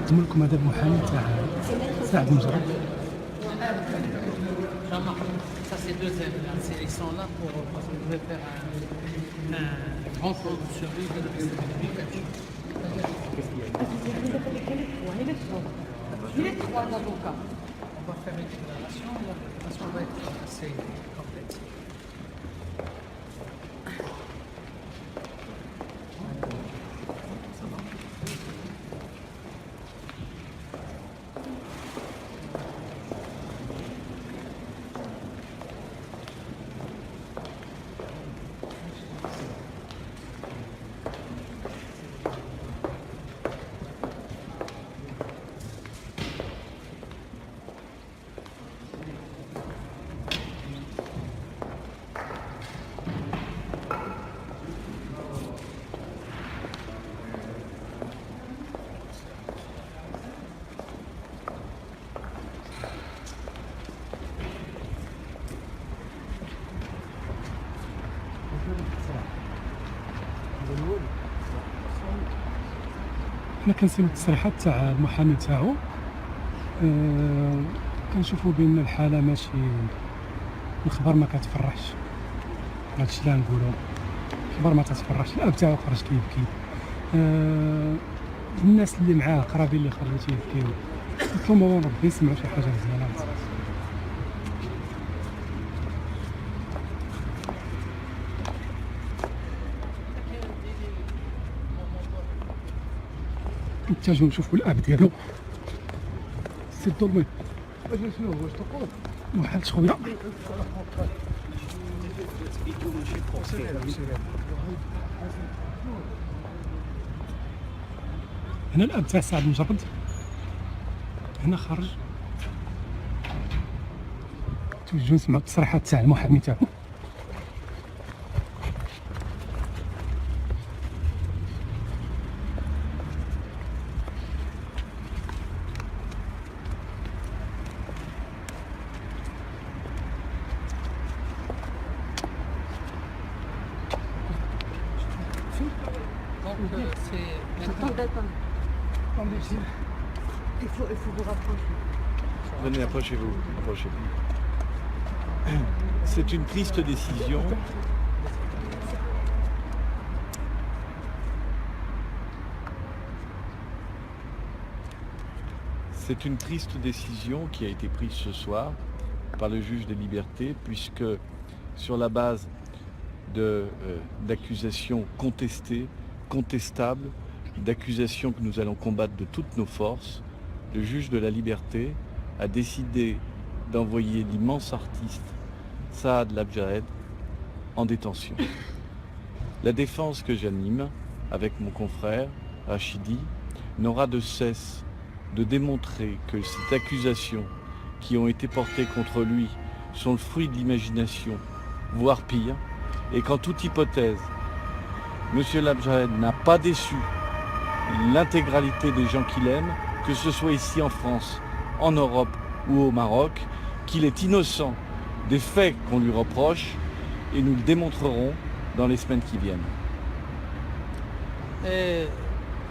قدموا لكم هذا المحامي تاع سعد مجرد. Ça c'est deuxième, là. Ils sont là pour parce qu'on devait faire un grand plan sur lui de Les trois avocats. On va faire une déclaration, la déclaration va être assez complète. حنا كنسمعوا التصريحات تاع المحامي تاعو. كنشوفوا بان الحاله ماشي، الخبر ما كتفرحش. هادشي اللي غنقولو، الخبر ما تتفرحش. الاب تاعو خرج كيبكي، الناس اللي معاه قرابين اللي خرجوا تيبكيو. نطلبوا من ربي يسمعوا شي حاجه مزيانه. نتجهوا نشوفوا الاب ديالو سي الظلمي. شنو واش تقول؟ واحد خويا هنا الاب تاع سعد مجرد، هنا خرج. توجهوا نسمعوا التصريحات تاع المحامي تاعو. Donc c'est Attendez. Il faut vous rapprocher. Venez, approchez-vous. C'est une triste décision. C'est une triste décision qui a été prise ce soir par le juge des libertés, puisque sur la base d'accusations contestées, contestables, d'accusations que nous allons combattre de toutes nos forces, le juge de la liberté a décidé d'envoyer l'immense artiste Saad Labjahed en détention. La défense que j'anime avec mon confrère Rachidi n'aura de cesse de démontrer que ces accusations qui ont été portées contre lui sont le fruit de l'imagination, voire pire, et qu'en toute hypothèse, M. Labjahed n'a pas déçu l'intégralité des gens qu'il aime, que ce soit ici en France, en Europe ou au Maroc, qu'il est innocent des faits qu'on lui reproche, et nous le démontrerons dans les semaines qui viennent.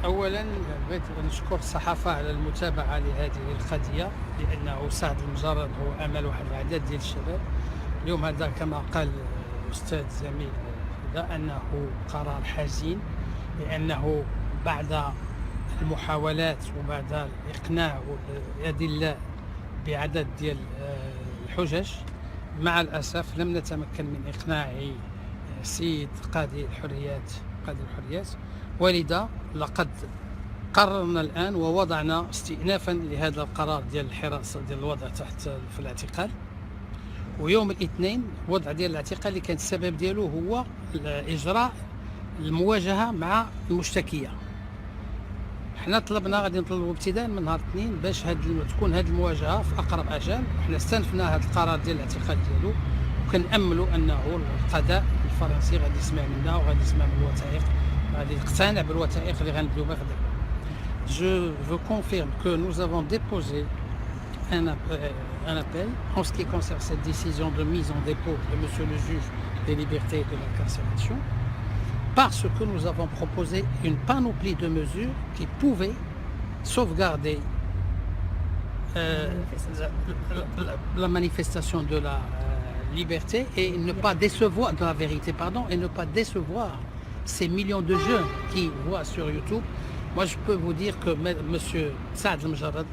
اولا بغيت نشكر الصحافه على المتابعه لهذه القضيه، لانه سعد المجرد هو امل واحد العدد ديال الشباب. اليوم هذا كما قال الاستاذ زميل هذا انه قرار حزين، لانه بعد المحاولات وبعد الاقناع والادله بعدد ديال الحجج، مع الاسف لم نتمكن من اقناع سيد قاضي الحريات، ولذا لقد قررنا الآن ووضعنا استئنافا لهذا القرار ديال الحراسة ديال الوضع تحت في الاعتقال. ويوم الاثنين وضع ديال الاعتقال اللي كان السبب ديالو هو إجراء المواجهة مع المشتكية. حنا طلبنا غادي نطلبوا ابتداء من نهار الاثنين باش تكون هذه المواجهة في أقرب أجال. وحنا استنفنا هذا القرار ديال الاعتقال ديالو، وكنأملوا أنه القضاء الفرنسي غادي يسمع منا وغادي يسمع من الوثائق، غادي يقتنع بالوثائق اللي غنديروا بها غدا. Je vous confirme que nous avons déposé un appel en ce qui concerne cette décision de mise en dépôt de monsieur le juge des libertés et de l'incarcération, parce que nous avons proposé une panoplie de mesures qui pouvaient sauvegarder la manifestation de la liberté et ne pas décevoir, de la vérité, pardon, et ne pas décevoir ces millions de jeunes qui voient sur YouTube. Moi, je peux vous dire que M. Saad El-Mjarrad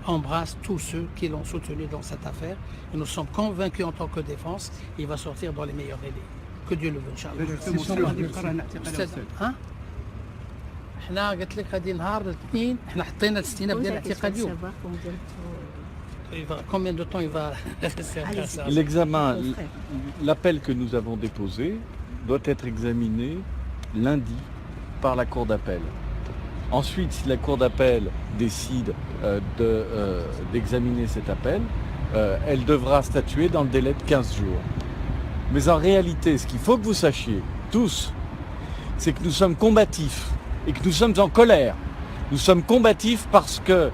embrasse tous ceux qui l'ont soutenu dans cette affaire. Et nous sommes convaincus en tant que défense, il va sortir dans les meilleurs délais. Que Dieu le veut, Inch'Allah. احنا قلت لك هذه نهار الاثنين احنا حطينا الاستئناف ديال الاعتقال اليوم. Combien de temps il va L'examen, l'appel que nous avons déposé doit être examiné lundi par la Cour d'appel. Ensuite, si la Cour d'appel décide d'examiner cet appel, elle devra statuer dans le délai de 15 jours. Mais en réalité, ce qu'il faut que vous sachiez, tous, c'est que nous sommes combatifs et que nous sommes en colère. Nous sommes combatifs parce que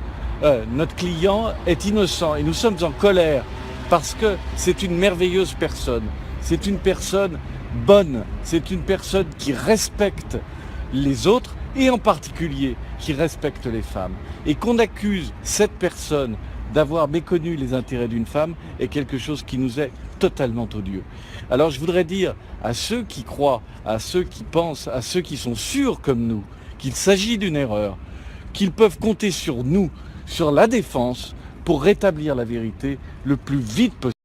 notre client est innocent et nous sommes en colère parce que c'est une merveilleuse personne. C'est une personne bonne, c'est une personne qui respecte les autres et en particulier qui respecte les femmes. Et qu'on accuse cette personne d'avoir méconnu les intérêts d'une femme est quelque chose qui nous est totalement odieux. Alors je voudrais dire à ceux qui croient, à ceux qui pensent, à ceux qui sont sûrs comme nous qu'il s'agit d'une erreur, qu'ils peuvent compter sur nous, sur la défense, pour rétablir la vérité le plus vite possible.